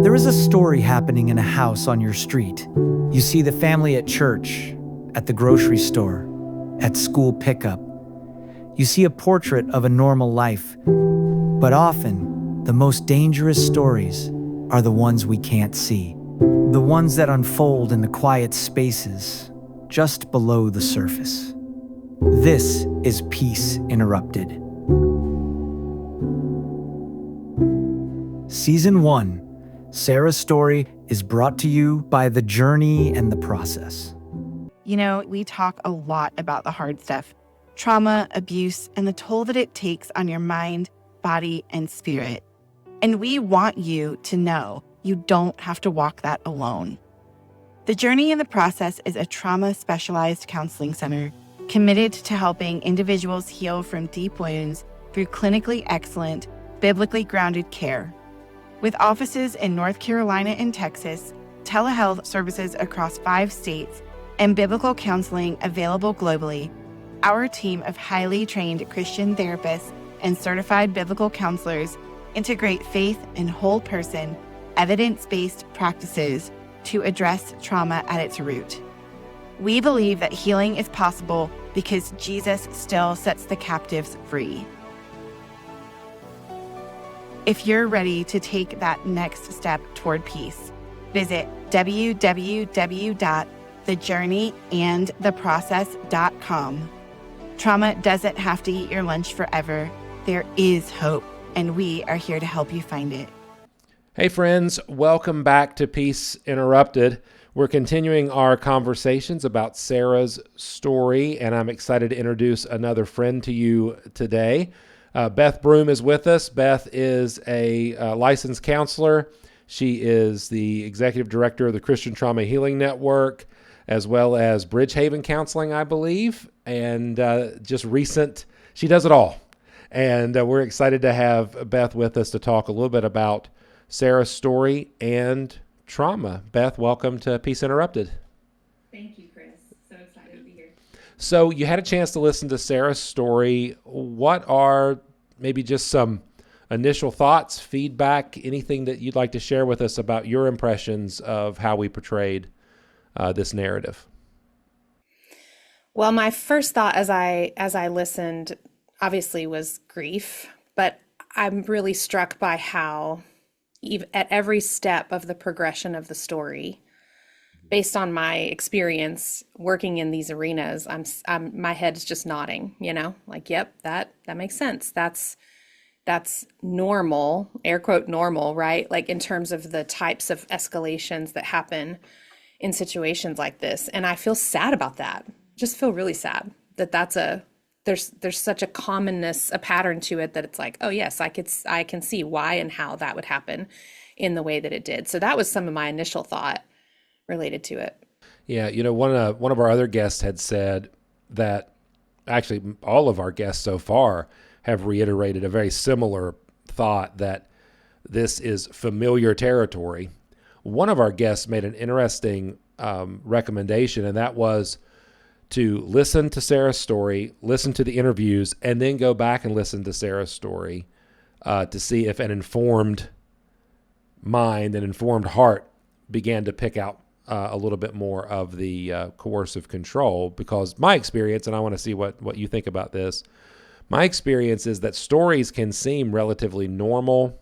There is a story happening in a house on your street. You see the family at church, at the grocery store, at school pickup. You see a portrait of a normal life. But often, the most dangerous stories are the ones we can't see. The ones that unfold in the quiet spaces, just below the surface. This is Peace Interrupted. Season 1, Sarah's story, is brought to you by The Journey and the Process. You know, we talk a lot about the hard stuff, trauma, abuse, and the toll that it takes on your mind, body, and spirit. And we want you to know you don't have to walk that alone. The Journey and the Process is a trauma-specialized counseling center committed to helping individuals heal from deep wounds through clinically excellent, biblically grounded care. With offices in North Carolina and Texas, telehealth services across 5 states, and biblical counseling available globally, our team of highly trained Christian therapists and certified biblical counselors integrate faith and whole person, evidence-based practices to address trauma at its root. We believe that healing is possible because Jesus still sets the captives free. If you're ready to take that next step toward peace, visit www.thejourneyandtheprocess.com. Trauma doesn't have to eat your lunch forever. There is hope, and we are here to help you find it. Hey friends, welcome back to Peace Interrupted. We're continuing our conversations about Sarah's story, and I'm excited to introduce another friend to you today. Beth Broom is with us. Beth is a licensed counselor. She is the executive director of the Christian Trauma Healing Network, as well as Bridgehaven Counseling, I believe, and she does it all. And we're excited to have Beth with us to talk a little bit about Sarah's story and trauma. Beth, welcome to Peace Interrupted. Thank you, Chris. So excited to be here. So you had a chance to listen to Sarah's story. What are maybe just some initial thoughts, feedback, anything that you'd like to share with us about your impressions of how we portrayed this narrative? Well, my first thought as I listened obviously was grief, but I'm really struck by how at every step of the progression of the story, based on my experience working in these arenas, my head's just nodding, like, yep, that makes sense. That's normal, air quote normal, right? Like in terms of the types of escalations that happen in situations like this. And I feel sad about that. Just feel really sad that there's such a commonness, a pattern to it that it's like, oh yes, I can see why and how that would happen in the way that it did. So that was some of my initial thought related to it. Yeah, one of our other guests had said that actually all of our guests so far have reiterated a very similar thought that this is familiar territory. One of our guests made an interesting recommendation, and that was to listen to Sarah's story, listen to the interviews, and then go back and listen to Sarah's story to see if an informed mind, an informed heart began to pick out a little bit more of the coercive control. Because my experience, and I want to see what you think about this, my experience is that stories can seem relatively normal,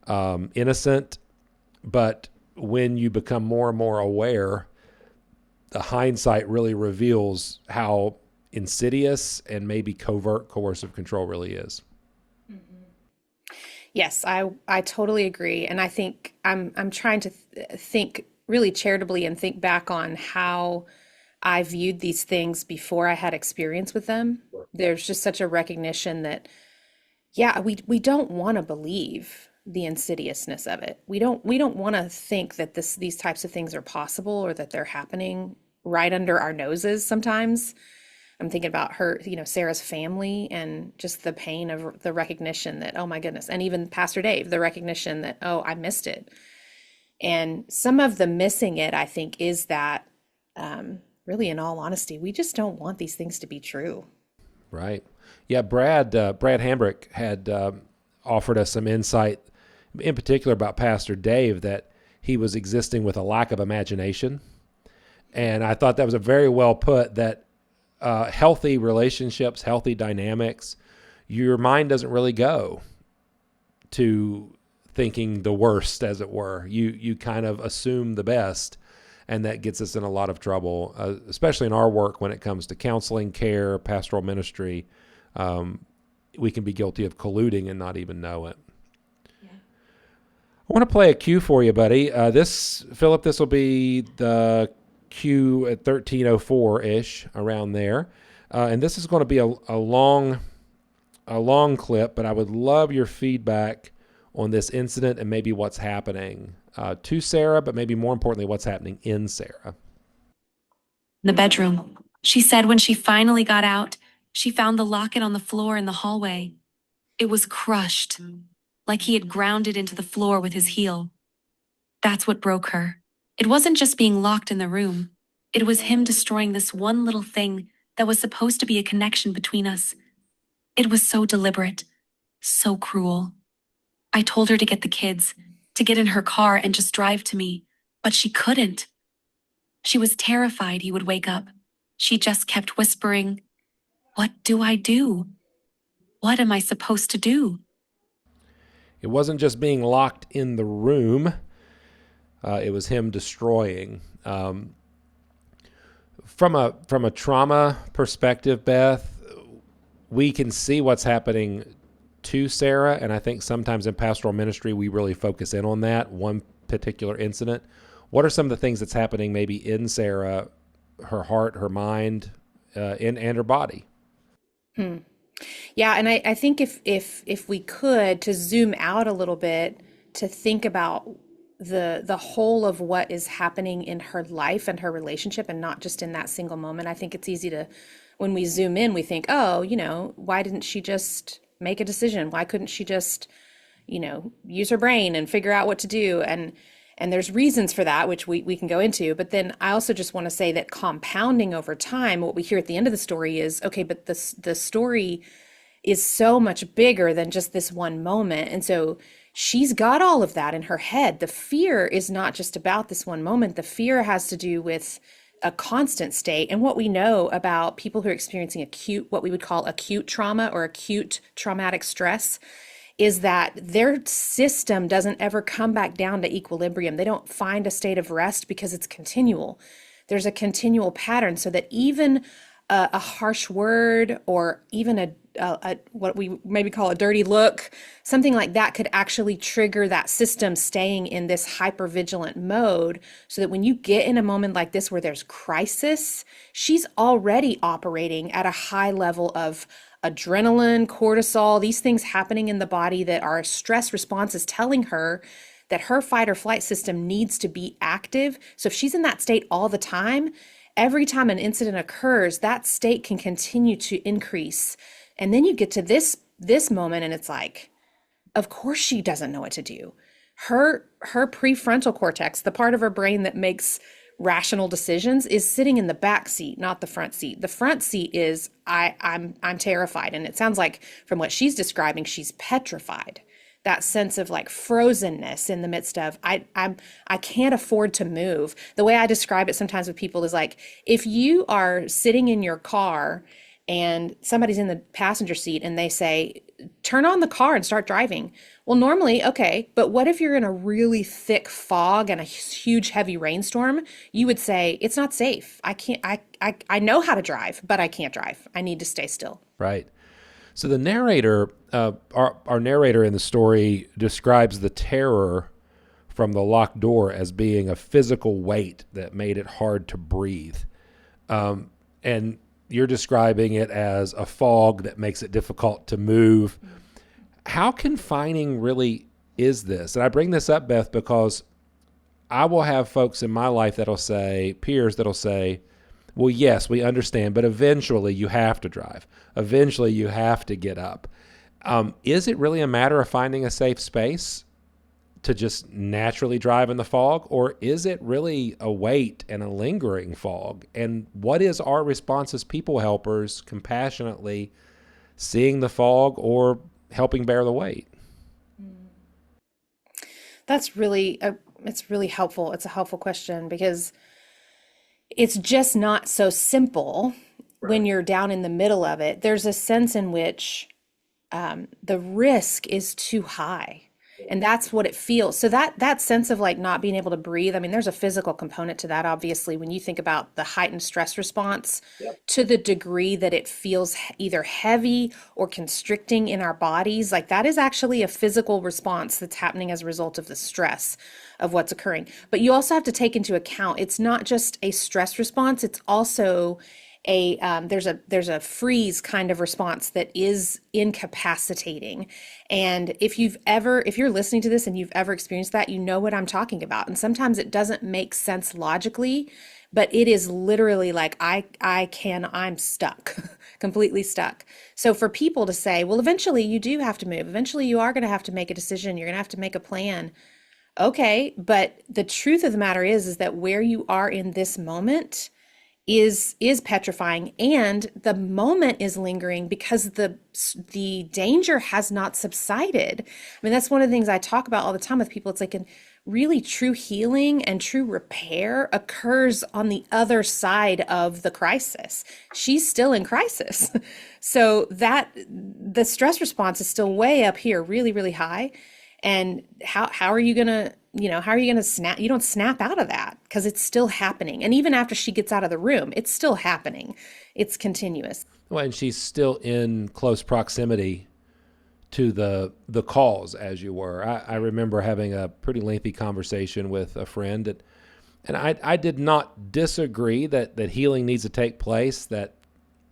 innocent, but when you become more and more aware, the hindsight really reveals how insidious and maybe covert coercive control really is. Mm-hmm. Yes, I totally agree. And I think I'm trying to think really charitably and think back on how I viewed these things before I had experience with them. There's just such a recognition that, yeah, we don't want to believe the insidiousness of it. We don't want to think that these types of things are possible or that they're happening right under our noses sometimes. I'm thinking about her, Sarah's family, and just the pain of the recognition that, oh my goodness, and even Pastor Dave, the recognition that, oh, I missed it. And some of the missing it, I think, is that really, in all honesty, we just don't want these things to be true. Right. Yeah, Brad Hambrick had offered us some insight in particular about Pastor Dave, that he was existing with a lack of imagination. And I thought that was a very well put, that healthy relationships, healthy dynamics, your mind doesn't really go to thinking the worst, as it were. You kind of assume the best, and that gets us in a lot of trouble, especially in our work when it comes to counseling, care, pastoral ministry. We can be guilty of colluding and not even know it. Yeah. I want to play a cue for you, buddy. Philip, this will be the cue at 13:04-ish, around there. And this is going to be a long clip, but I would love your feedback on this incident and maybe what's happening to Sarah, but maybe more importantly, what's happening in Sarah. The bedroom. She said when she finally got out, she found the locket on the floor in the hallway. It was crushed, like he had ground it into the floor with his heel. That's what broke her. It wasn't just being locked in the room. It was him destroying this one little thing that was supposed to be a connection between us. It was so deliberate, so cruel. I told her to get the kids, to get in her car and just drive to me, but she couldn't. She was terrified he would wake up. She just kept whispering, "What do I do? What am I supposed to do?" It wasn't just being locked in the room. It was him destroying. From a trauma perspective, Beth, we can see what's happening to Sarah, and I think sometimes in pastoral ministry we really focus in on that one particular incident. What are some of the things that's happening maybe in Sarah, her heart, her mind, and her body? Yeah, and I think if we could to zoom out a little bit to think about the whole of what is happening in her life and her relationship, and not just in that single moment. I think it's easy to, when we zoom in, we think, oh, why didn't she just make a decision? Why couldn't she just, use her brain and figure out what to do? And there's reasons for that, which we can go into. But then I also just want to say that compounding over time, what we hear at the end of the story is, okay, but the story is so much bigger than just this one moment. And so she's got all of that in her head. The fear is not just about this one moment. The fear has to do with a constant state. And what we know about people who are experiencing what we would call acute trauma or acute traumatic stress, is that their system doesn't ever come back down to equilibrium. They don't find a state of rest because it's continual. There's a continual pattern, so that even a harsh word, or even a what we maybe call a dirty look, something like that could actually trigger that system staying in this hypervigilant mode, so that when you get in a moment like this where there's crisis, she's already operating at a high level of adrenaline, cortisol, these things happening in the body that our stress response is telling her that her fight or flight system needs to be active. So if she's in that state all the time, every time an incident occurs, that state can continue to increase. And then you get to this moment and it's like, of course she doesn't know what to do. Her prefrontal cortex, the part of her brain that makes rational decisions, is sitting in the back seat, not the front seat. The front seat is I'm terrified. And it sounds like from what she's describing, she's petrified. That sense of like frozenness in the midst of I can't afford to move. The way I describe it sometimes with people is like, if you are sitting in your car and somebody's in the passenger seat and they say, turn on the car and start driving. Well, normally, okay, but what if you're in a really thick fog and a huge heavy rainstorm? You would say, it's not safe. I know how to drive, but I can't drive. I need to stay still. Right. So the narrator, our narrator in the story, describes the terror from the locked door as being a physical weight that made it hard to breathe. And you're describing it as a fog that makes it difficult to move. How confining really is this? And I bring this up, Beth, because I will have folks in my life peers that'll say, well, yes, we understand, but eventually you have to drive. Eventually you have to get up. Is it really a matter of finding a safe space to just naturally drive in the fog, or is it really a weight and a lingering fog? And what is our response as people helpers, compassionately seeing the fog or helping bear the weight? That's really it's really helpful. It's a helpful question because it's just not so simple when you're down in the middle of it. There's a sense in which the risk is too high. And that's what it feels. So that sense of like not being able to breathe, I mean, there's a physical component to that, obviously, when you think about the heightened stress response to the degree that it feels either heavy or constricting in our bodies. Like that is actually a physical response that's happening as a result of the stress of what's occurring. But you also have to take into account, it's not just a stress response, it's also there's a freeze kind of response that is incapacitating. And if you're listening to this and you've ever experienced that, you know what I'm talking about. And sometimes it doesn't make sense logically, but it is literally like I'm stuck, completely stuck. So for people to say, well, eventually you do have to move. Eventually you are going to have to make a decision. You're going to have to make a plan. Okay, but the truth of the matter is that where you are in this moment is petrifying, and the moment is lingering because the danger has not subsided. I mean, that's one of the things I talk about all the time with people. It's like a really true healing and true repair occurs on the other side of the crisis. She's still in crisis. So that the stress response is still way up here, really, really high. And how are you gonna, how are you gonna snap? You don't snap out of that because it's still happening. And even after she gets out of the room, it's still happening. It's continuous. Well, and she's still in close proximity to the cause, as you were. I remember having a pretty lengthy conversation with a friend, and I did not disagree that healing needs to take place, that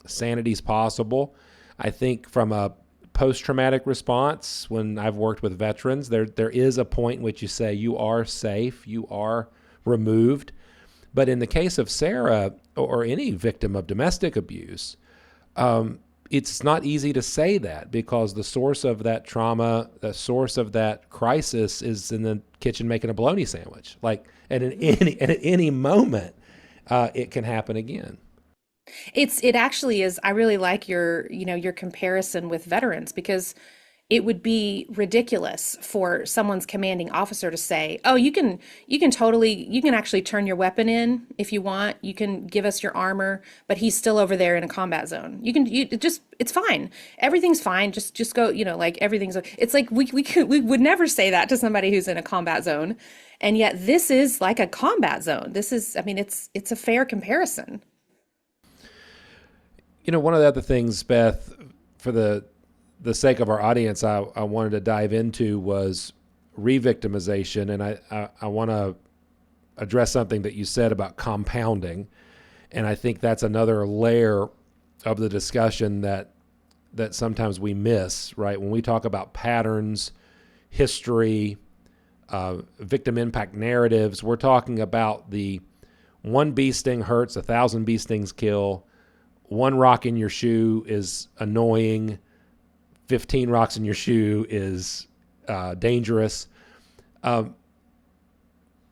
sanity is possible. I think from a post-traumatic response, when I've worked with veterans, there is a point in which you say you are safe, you are removed. But in the case of Sarah or any victim of domestic abuse, it's not easy to say that because the source of that trauma, the source of that crisis is in the kitchen making a bologna sandwich. Like at any moment, it can happen again. It actually is. I really like your comparison with veterans because it would be ridiculous for someone's commanding officer to say, "Oh, you can actually turn your weapon in if you want. You can give us your armor, but he's still over there in a combat zone. It's fine. Everything's fine. Just go, like everything's." It's like we would never say that to somebody who's in a combat zone. And yet this is like a combat zone. This is, I mean, it's a fair comparison. One of the other things, Beth, for the sake of our audience, I wanted to dive into was re-victimization. And I want to address something that you said about compounding. And I think that's another layer of the discussion that sometimes we miss, right? When we talk about patterns, history, victim impact narratives, we're talking about the one bee sting hurts, 1,000 bee stings kill. One rock in your shoe is annoying. 15 rocks in your shoe is dangerous.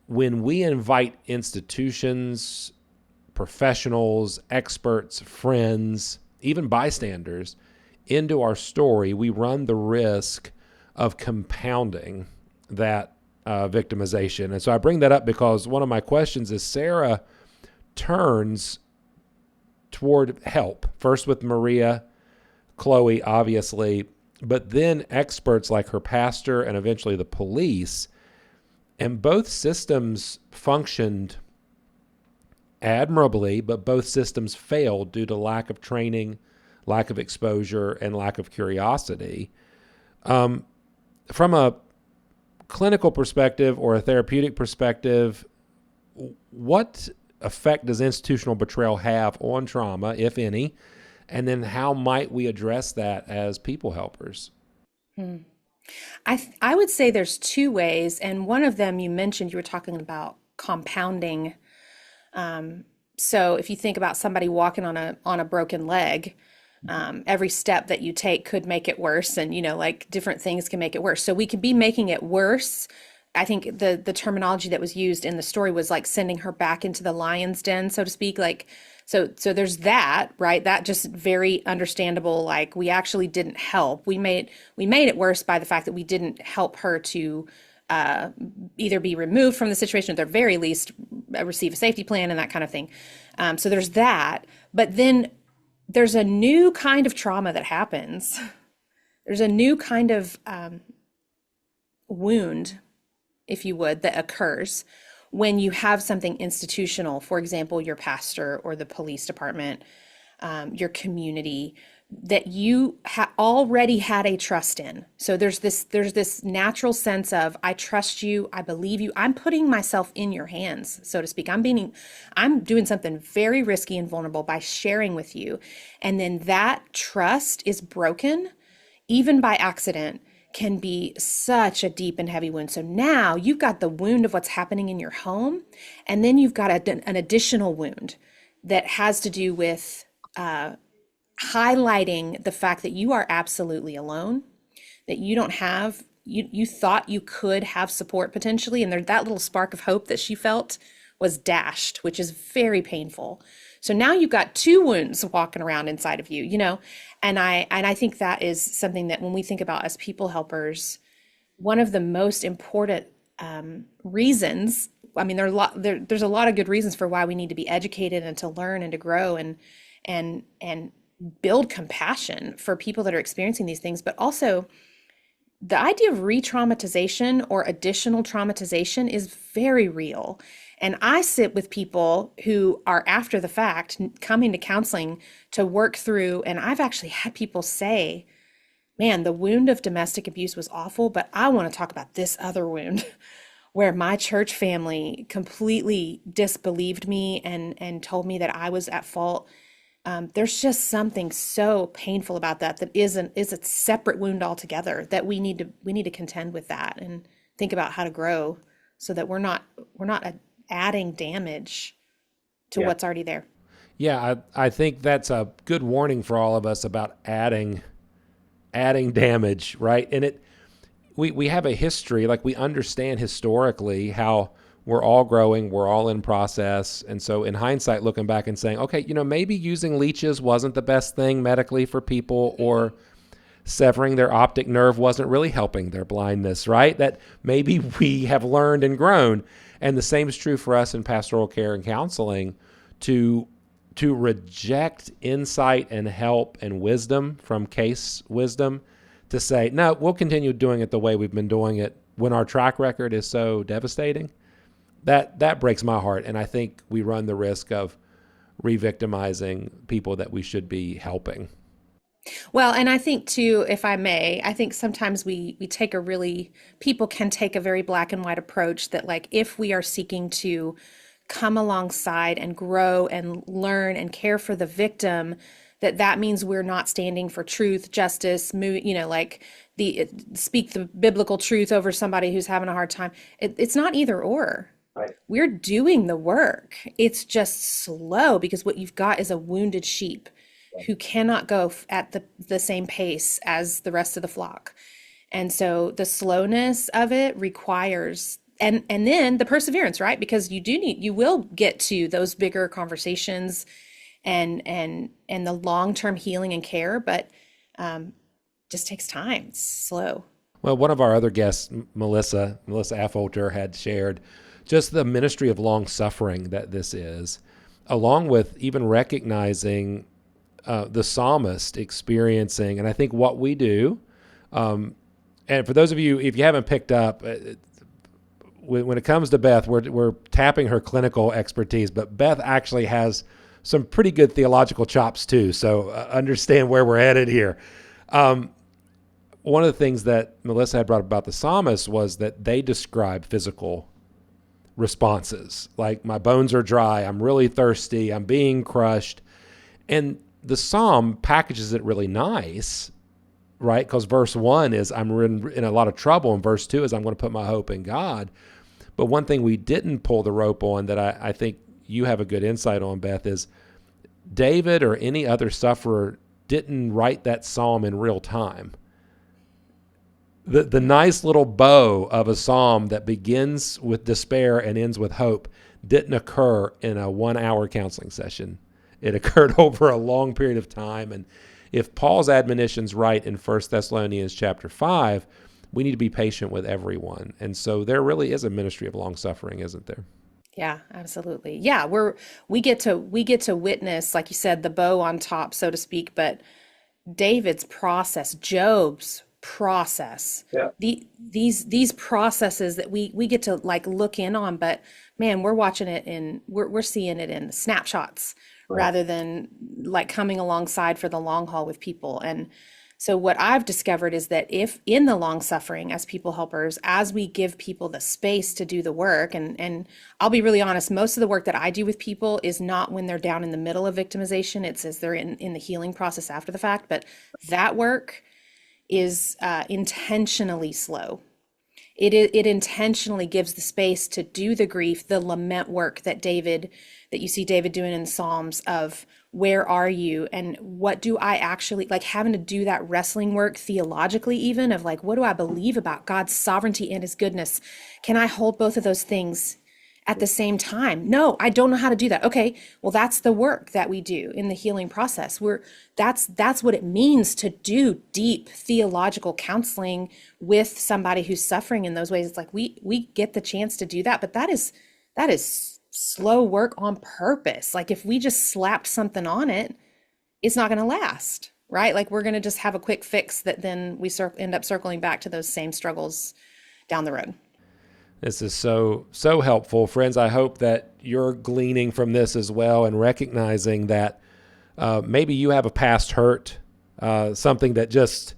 When we invite institutions, professionals, experts, friends, even bystanders into our story, we run the risk of compounding that victimization. And so I bring that up because one of my questions is Sarah turns toward help, first with Maria, Chloe, obviously, but then experts like her pastor and eventually the police. And both systems functioned admirably, but both systems failed due to lack of training, lack of exposure, and lack of curiosity. From a clinical perspective or a therapeutic perspective, what effect does institutional betrayal have on trauma, if any? And then how might we address that as people helpers? I would say there's two ways. And one of them you mentioned, you were talking about compounding. So if you think about somebody walking on a broken leg, every step that you take could make it worse. And, like different things can make it worse. So we could be making it worse. I think the terminology that was used in the story was like sending her back into the lion's den, so to speak. Like, so there's that, right? That just very understandable. Like we actually didn't help. We made it worse by the fact that we didn't help her to either be removed from the situation, at the very least, receive a safety plan and that kind of thing. So there's that. But then there's a new kind of trauma that happens. There's a new kind of wound, if you would, that occurs when you have something institutional, for example, your pastor or the police department, your community, that you already had a trust in. So there's this natural sense of, I trust you, I believe you, I'm putting myself in your hands, so to speak. I'm doing something very risky and vulnerable by sharing with you. And then that trust is broken, even by accident, can be such a deep and heavy wound. So now you've got the wound of what's happening in your home, and then you've got an additional wound that has to do with highlighting the fact that you are absolutely alone, that you don't have, you thought you could have support potentially, and that little spark of hope that she felt was dashed, which is very painful. So now you've got two wounds walking around inside of you, and I think that is something that when we think about as people helpers, one of the most important reasons, I mean, there's a lot of good reasons for why we need to be educated and to learn and to grow and build compassion for people that are experiencing these things, but also the idea of re-traumatization or additional traumatization is very real. And I sit with people who are after the fact coming to counseling to work through, and I've actually had people say, man, the wound of domestic abuse was awful, but I want to talk about this other wound where my church family completely disbelieved me and told me that I was at fault. There's just something so painful about that is a separate wound altogether, that we need to contend with that and think about how to grow so that we're not adding damage to what's already there. Yeah, I think that's a good warning for all of us about adding damage, right? And we have a history, like we understand historically how we're all growing, we're all in process. And so in hindsight, looking back and saying, okay, maybe using leeches wasn't the best thing medically for people, or severing their optic nerve wasn't really helping their blindness, right? That maybe we have learned and grown. And the same is true for us in pastoral care and counseling, to reject insight and help and wisdom from case wisdom, to say, no, we'll continue doing it the way we've been doing it when our track record is so devastating. That breaks my heart, and I think we run the risk of re-victimizing people that we should be helping. Well, and I think too, if I may, I think sometimes people can take a very black and white approach that, like, if we are seeking to come alongside and grow and learn and care for the victim, that means we're not standing for truth, justice, like speak the biblical truth over somebody who's having a hard time. It's not either or. Right. We're doing the work. It's just slow because what you've got is a wounded sheep who cannot go at the same pace as the rest of the flock. And so the slowness of it requires, and then the perseverance, right? Because you will get to those bigger conversations and the long-term healing and care, but just takes time. It's slow. Well, one of our other guests, Melissa Affolter, had shared just the ministry of long suffering that this is, along with even recognizing the psalmist experiencing, and I think what we do, and for those of you, if you haven't picked up, when it comes to Beth, we're tapping her clinical expertise, but Beth actually has some pretty good theological chops too, so understand where we're headed here. One of the things that Melissa had brought up about the psalmist was that they describe physical responses, like my bones are dry, I'm really thirsty, I'm being crushed, and the psalm packages it really nice, right? Because verse 1 is I'm in a lot of trouble, and verse 2 is I'm going to put my hope in God. But one thing we didn't pull the rope on that I think you have a good insight on, Beth, is David or any other sufferer didn't write that psalm in real time. The nice little bow of a psalm that begins with despair and ends with hope didn't occur in a 1-hour counseling session. It occurred over a long period of time. And if Paul's admonition's right in 1 Thessalonians chapter 5, we need to be patient with everyone. And so there really is a ministry of long suffering, isn't there? Yeah, absolutely. Yeah, we get to witness, like you said, the bow on top, so to speak, but David's process, Job's process, these processes that we get to like look in on, but man, we're watching it we're seeing it in snapshots rather than like coming alongside for the long haul with people. And so what I've discovered is that if in the long suffering as people helpers, as we give people the space to do the work, and I'll be really honest, most of the work that I do with people is not when they're down in the middle of victimization, it's as they're in the healing process after the fact, but that work is intentionally slow. It intentionally gives the space to do the grief, the lament work that you see David doing in the Psalms of where are you and what do I actually like, having to do that wrestling work theologically, even of like, what do I believe about God's sovereignty and his goodness? Can I hold both of those things at the same time? No, I don't know how to do that. Okay, well, that's the work that we do in the healing process. That's what it means to do deep theological counseling with somebody who's suffering in those ways. It's like we get the chance to do that, but that is slow work on purpose. Like if we just slapped something on it, it's not going to last, right? Like we're going to just have a quick fix that then we end up circling back to those same struggles down the road. This is so helpful. Friends, I hope that you're gleaning from this as well and recognizing that maybe you have a past hurt, something that just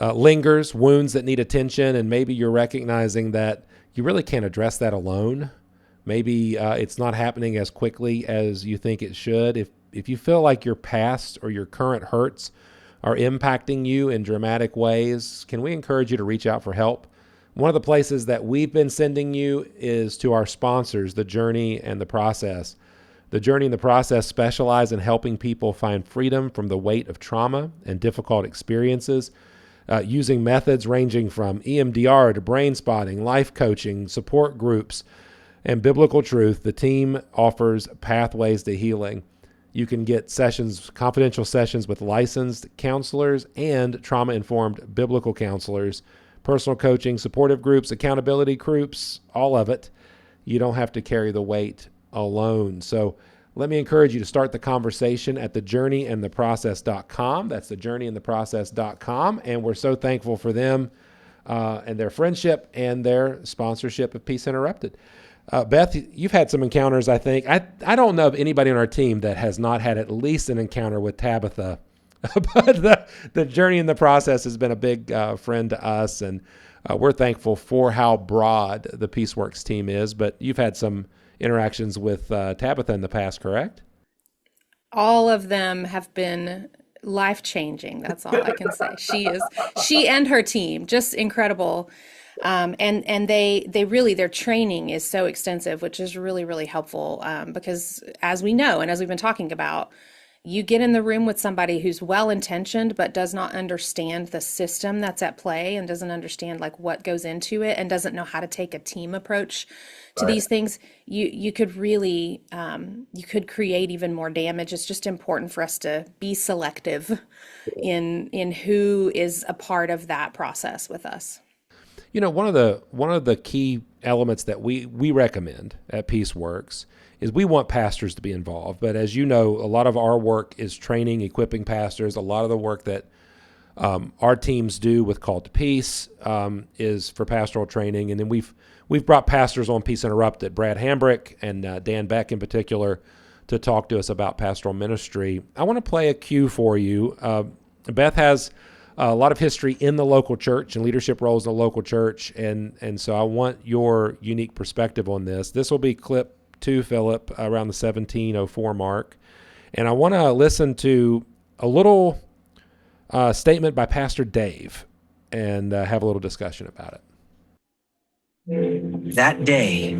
lingers, wounds that need attention, and maybe you're recognizing that you really can't address that alone. Maybe it's not happening as quickly as you think it should. If you feel like your past or your current hurts are impacting you in dramatic ways, can we encourage you to reach out for help? One of the places that we've been sending you is to our sponsors, The Journey and the Process. The Journey and the Process specialize in helping people find freedom from the weight of trauma and difficult experiences, using methods ranging from EMDR to brain spotting, life coaching, support groups, and biblical truth. The team offers pathways to healing. You can get confidential sessions with licensed counselors and trauma-informed biblical counselors, personal coaching, supportive groups, accountability groups, all of it. You don't have to carry the weight alone. So let me encourage you to start the conversation at thejourneyandtheprocess.com. That's thejourneyandtheprocess.com. And we're so thankful for them and their friendship and their sponsorship of Peace Interrupted. Beth, you've had some encounters, I think. I don't know of anybody on our team that has not had at least an encounter with Tabitha. But the Journey and the Process has been a big friend to us, and we're thankful for how broad the PeaceWorks team is. But you've had some interactions with Tabitha in the past, correct? All of them have been life-changing. That's all I can say. She and her team, just incredible. And they really, their training is so extensive, which is really, really helpful. Because as we know, and as we've been talking about, you get in the room with somebody who's well-intentioned, but does not understand the system that's at play and doesn't understand like what goes into it and doesn't know how to take a team approach to these things. You could really, you could create even more damage. It's just important for us to be selective in who is a part of that process with us. You know, one of the key elements that we recommend at PeaceWorks is we want pastors to be involved. But as you know, a lot of our work is training, equipping pastors. A lot of the work that our teams do with Call to Peace is for pastoral training. And then we've brought pastors on Peace Interrupted, Brad Hambrick and Dan Beck in particular, to talk to us about pastoral ministry. I want to play a cue for you. Beth has a lot of history in the local church and leadership roles in the local church. And so I want your unique perspective on this. This will be clip 2, Philip, around the 1704 mark. And I want to listen to a little statement by Pastor Dave and have a little discussion about it. That day,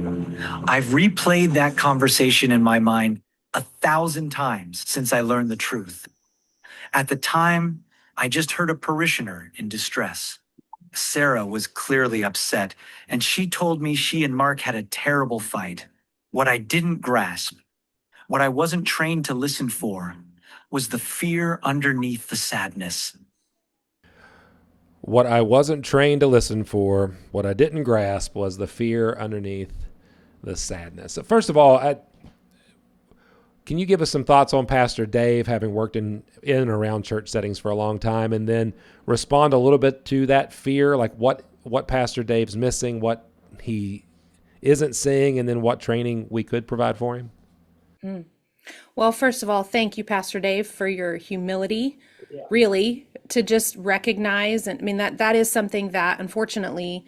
I've replayed that conversation in my mind 1,000 times since I learned the truth. At the time, I just heard a parishioner in distress. Sarah was clearly upset, and she told me she and Mark had a terrible fight. What I didn't grasp, what I wasn't trained to listen for, was the fear underneath the sadness. What I wasn't trained to listen for, what I didn't grasp, was the fear underneath the sadness. So first of all, can you give us some thoughts on Pastor Dave, having worked in and around church settings for a long time, and then respond a little bit to that fear, like what Pastor Dave's missing, what he isn't seeing, and then what training we could provide for him? Well, first of all, thank you, Pastor Dave, for your humility, really, to just recognize. And I mean, that is something that unfortunately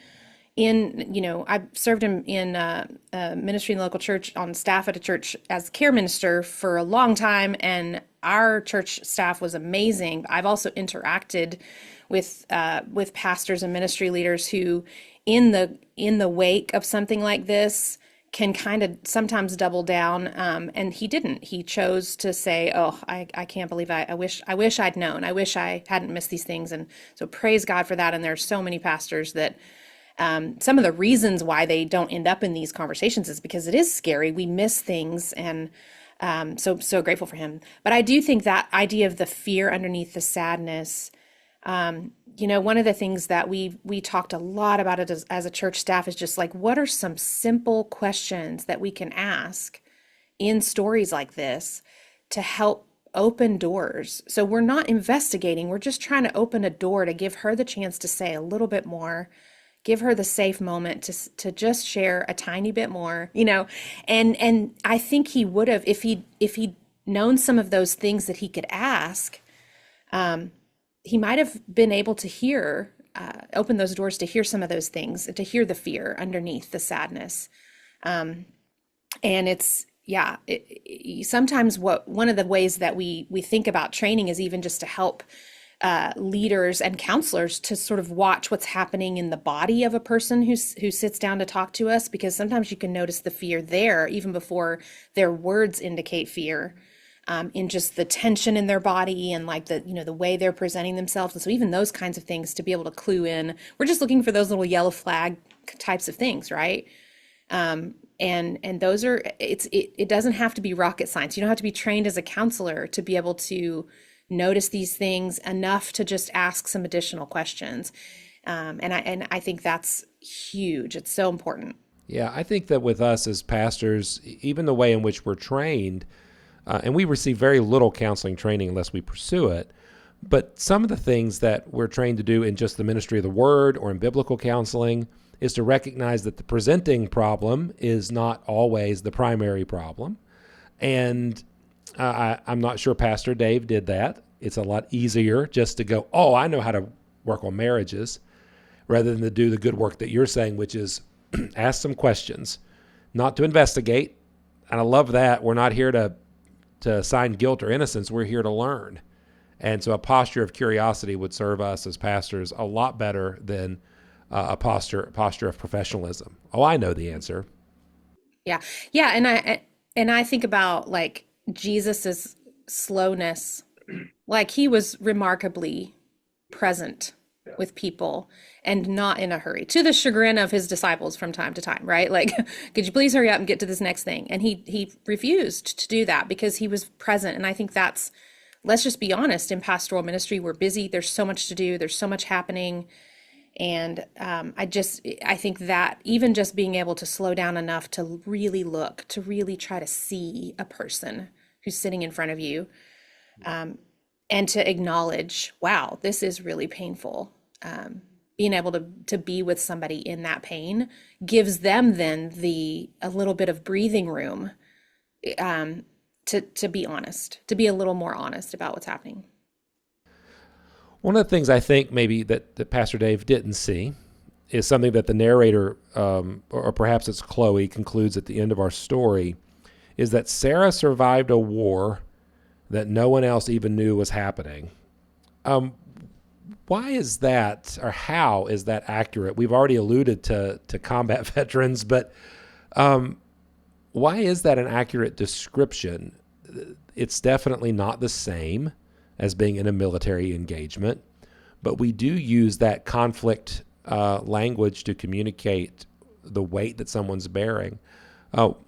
I served in ministry in the local church on staff at a church as care minister for a long time. And our church staff was amazing. I've also interacted with pastors and ministry leaders who in the wake of something like this can kind of sometimes double down. And he didn't. He chose to say, "Oh, I can't believe I wish I'd known. I wish I hadn't missed these things." And so praise God for that. And there's so many pastors that some of the reasons why they don't end up in these conversations is because it is scary. We miss things, and so grateful for him. But I do think that idea of the fear underneath the sadness. One of the things that we talked a lot about it as a church staff is just like, what are some simple questions that we can ask in stories like this to help open doors? So we're not investigating, we're just trying to open a door to give her the chance to say a little bit more, give her the safe moment to just share a tiny bit more, and I think he would have, if he'd known some of those things that he could ask, he might have been able to hear, open those doors to hear some of those things, to hear the fear underneath the sadness. And it's, sometimes one of the ways that we think about training is even just to help leaders and counselors to sort of watch what's happening in the body of a person who sits down to talk to us, because sometimes you can notice the fear there even before their words indicate fear. In just the tension in their body and like the way they're presenting themselves. And so even those kinds of things to be able to clue in, we're just looking for those little yellow flag types of things, right? And those are, it doesn't have to be rocket science. You don't have to be trained as a counselor to be able to notice these things enough to just ask some additional questions. And I think that's huge. It's so important. Yeah, I think that with us as pastors, even the way in which we're trained, and we receive very little counseling training unless we pursue it. But some of the things that we're trained to do in just the ministry of the word or in biblical counseling is to recognize that the presenting problem is not always the primary problem. And I'm not sure Pastor Dave did that. It's a lot easier just to go, oh, I know how to work on marriages, rather than to do the good work that you're saying, which is ask some questions, not to investigate. And I love that. We're not here to assign guilt or innocence. We're here to learn. And so a posture of curiosity would serve us as pastors a lot better than a posture of professionalism. Oh, I know the answer. Yeah. And I think about like Jesus's slowness, like he was remarkably present with people and not in a hurry, to the chagrin of his disciples from time to time, right? Like, could you please hurry up and get to this next thing? And he refused to do that because he was present. And I think that's, let's just be honest, in pastoral ministry, we're busy. There's so much to do. There's so much happening. And I think that even just being able to slow down enough to really look, to really try to see a person who's sitting in front of you, and to acknowledge, wow, this is really painful. Being able to be with somebody in that pain gives them then a little bit of breathing room to be honest, to be a little more honest about what's happening. One of the things I think maybe that Pastor Dave didn't see is something that the narrator, or perhaps it's Chloe, concludes at the end of our story, is that Sarah survived a war that no one else even knew was happening. Why is that, or how is that accurate? We've already alluded to combat veterans, but why is that an accurate description? It's definitely not the same as being in a military engagement, but we do use that conflict language to communicate the weight that someone's bearing.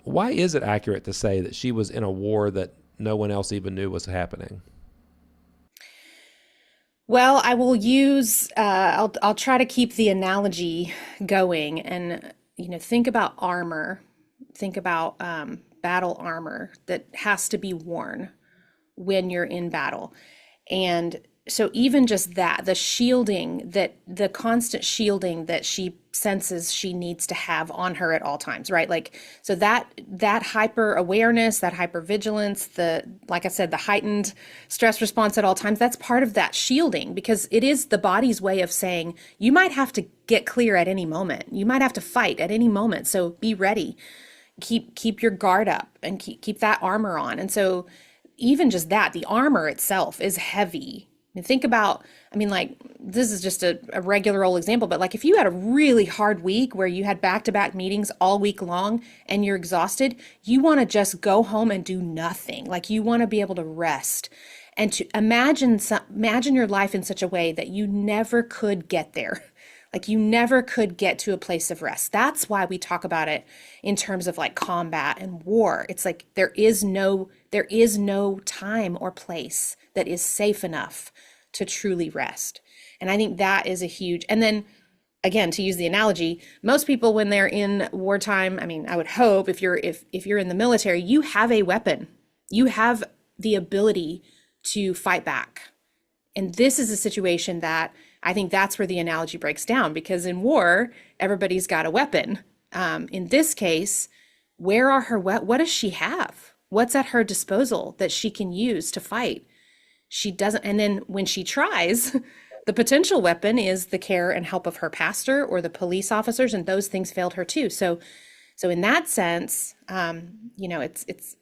Why is it accurate to say that she was in a war that no one else even knew was happening? Well, I will use, I'll try to keep the analogy going and, think about armor. Think about battle armor that has to be worn when you're in battle. And so even just that, the shielding, that the constant shielding that she senses she needs to have on her at all times, right? Like, so that hyper awareness, that hyper vigilance, like I said, the heightened stress response at all times, that's part of that shielding, because it is the body's way of saying you might have to get clear at any moment. You might have to fight at any moment. So be ready. Keep your guard up and keep that armor on. And so even just that, the armor itself is heavy. And think about, like, this is just a regular old example, but like if you had a really hard week where you had back-to-back meetings all week long and you're exhausted, you want to just go home and do nothing. Like, you want to be able to rest and to imagine your life in such a way that you never could get there. Like, you never could get to a place of rest. That's why we talk about it in terms of like combat and war. It's like there is no time or place that is safe enough to truly rest. And I think that is a huge, and then again, to use the analogy, most people when they're in wartime, I would hope if you're in the military, you have a weapon. You have the ability to fight back. And this is a situation that I think that's where the analogy breaks down, because in war, everybody's got a weapon. In this case, where are her, what does she have? What's at her disposal that she can use to fight? She doesn't. And then when she tries, the potential weapon is the care and help of her pastor or the police officers, and those things failed her too. So in that sense, it's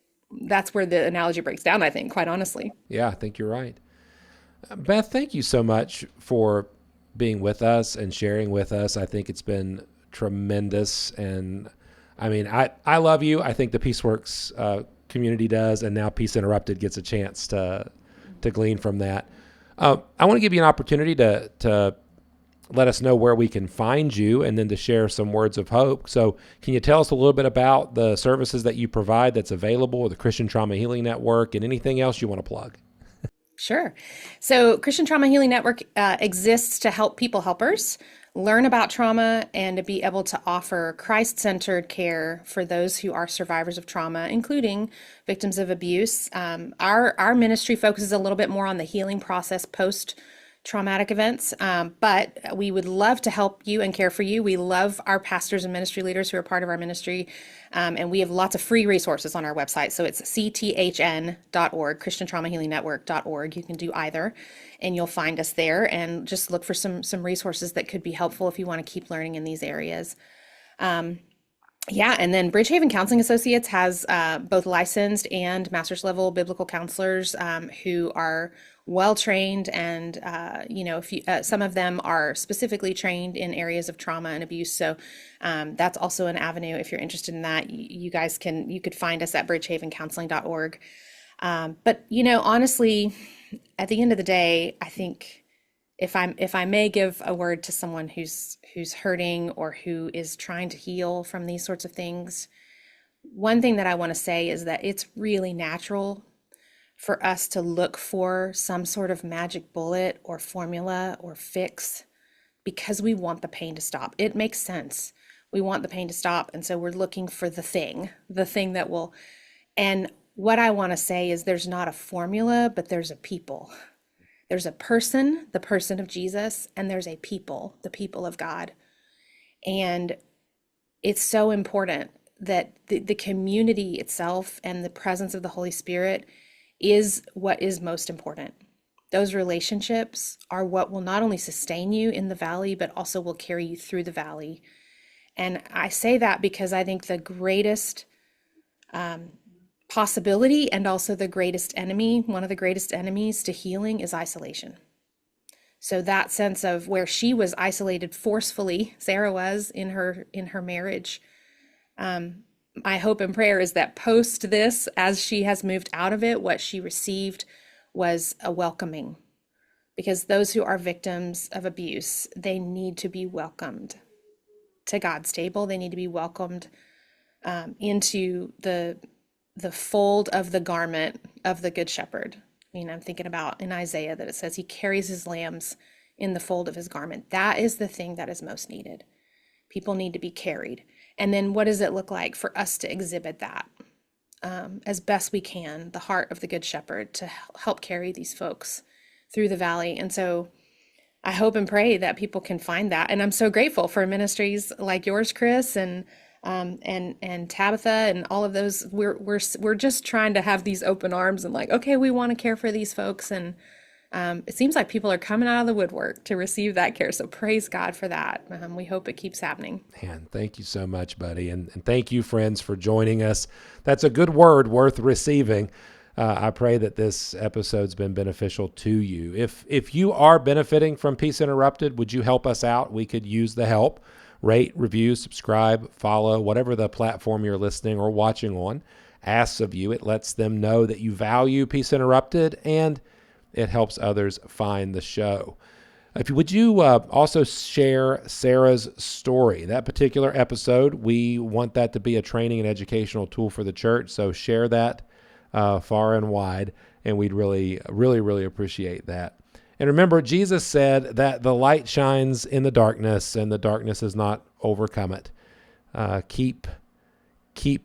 that's where the analogy breaks down, I think, quite honestly. Yeah, I think you're right. Beth, thank you so much for being with us and sharing with us. I think it's been tremendous. And I love you. I think the Peaceworks community does. And now Peace Interrupted gets a chance to glean from that. I want to give you an opportunity to let us know where we can find you and then to share some words of hope. So can you tell us a little bit about the services that you provide that's available, the Christian Trauma Healing Network, and anything else you want to plug? Sure. So Christian Trauma Healing Network exists to help people helpers learn about trauma and to be able to offer Christ-centered care for those who are survivors of trauma, including victims of abuse. Our ministry focuses a little bit more on the healing process post-traumatic events, but we would love to help you and care for you. We love our pastors and ministry leaders who are part of our ministry, and we have lots of free resources on our website. So it's cthn.org, christiantraumahealingnetwork.org. You can do either, and you'll find us there, and just look for some resources that could be helpful if you want to keep learning in these areas. And then Bridgehaven Counseling Associates has both licensed and master's level biblical counselors who are well trained, and some of them are specifically trained in areas of trauma and abuse. So that's also an avenue if you're interested in that. You could find us at bridgehavencounseling.org. But honestly, at the end of the day, I think if I may give a word to someone who's hurting or who is trying to heal from these sorts of things, one thing that I want to say is that it's really natural for us to look for some sort of magic bullet or formula or fix because we want the pain to stop. It makes sense. We want the pain to stop. And so we're looking for the thing that will. And what I want to say is there's not a formula, but there's a people. There's a person, the person of Jesus, and there's a people, the people of God. And it's so important that the community itself and the presence of the Holy Spirit is what is most important. Those relationships are what will not only sustain you in the valley, but also will carry you through the valley. And I say that because I think the greatest possibility and also the greatest enemy, one of the greatest enemies to healing, is isolation. So that sense of where she was isolated forcefully, Sarah was in her marriage. My hope and prayer is that post this, as she has moved out of it, what she received was a welcoming, because those who are victims of abuse, they need to be welcomed to God's table. They need to be welcomed into the fold of the garment of the Good Shepherd. I'm thinking about in Isaiah that it says he carries his lambs in the fold of his garment. That is the thing that is most needed. People need to be carried. And then what does it look like for us to exhibit that as best we can, the heart of the Good Shepherd, to help carry these folks through the valley? And so I hope and pray that people can find that. And I'm so grateful for ministries like yours, Chris, and Tabitha, and all of those. We're just trying to have these open arms and like, okay, we want to care for these folks. And it seems like people are coming out of the woodwork to receive that care. So praise God for that. We hope it keeps happening. Man, thank you so much, buddy. And thank you, friends, for joining us. That's a good word worth receiving. I pray that this episode's been beneficial to you. If you are benefiting from Peace Interrupted, would you help us out? We could use the help. Rate, review, subscribe, follow, whatever the platform you're listening or watching on asks of you. It lets them know that you value Peace Interrupted, and it helps others find the show. Would you also share Sarah's story? That particular episode, we want that to be a training and educational tool for the church. So share that far and wide, and we'd really, really, really appreciate that. And remember, Jesus said that the light shines in the darkness, and the darkness has not overcome it. Keep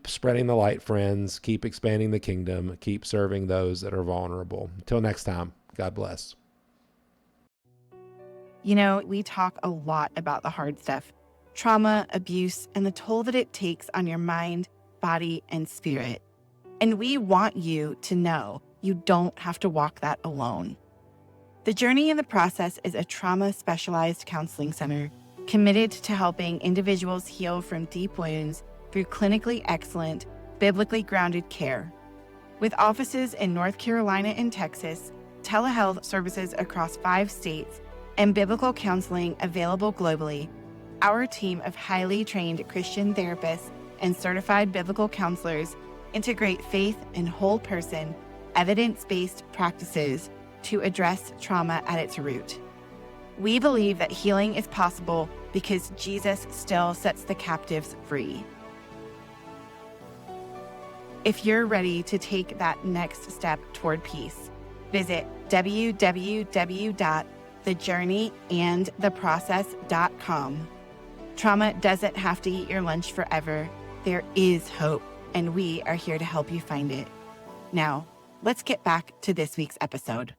spreading the light, friends. Keep expanding the kingdom. Keep serving those that are vulnerable. Until next time, God bless. We talk a lot about the hard stuff, trauma, abuse, and the toll that it takes on your mind, body, and spirit. And we want you to know you don't have to walk that alone. The Journey in the Process is a trauma-specialized counseling center committed to helping individuals heal from deep wounds through clinically excellent, biblically grounded care. With offices in North Carolina and Texas, telehealth services across 5 states, and biblical counseling available globally, our team of highly trained Christian therapists and certified biblical counselors integrate faith and whole person, evidence-based practices to address trauma at its root. We believe that healing is possible because Jesus still sets the captives free. If you're ready to take that next step toward peace, visit www.thejourneyandtheprocess.com. Trauma doesn't have to eat your lunch forever. There is hope, and we are here to help you find it. Now, let's get back to this week's episode.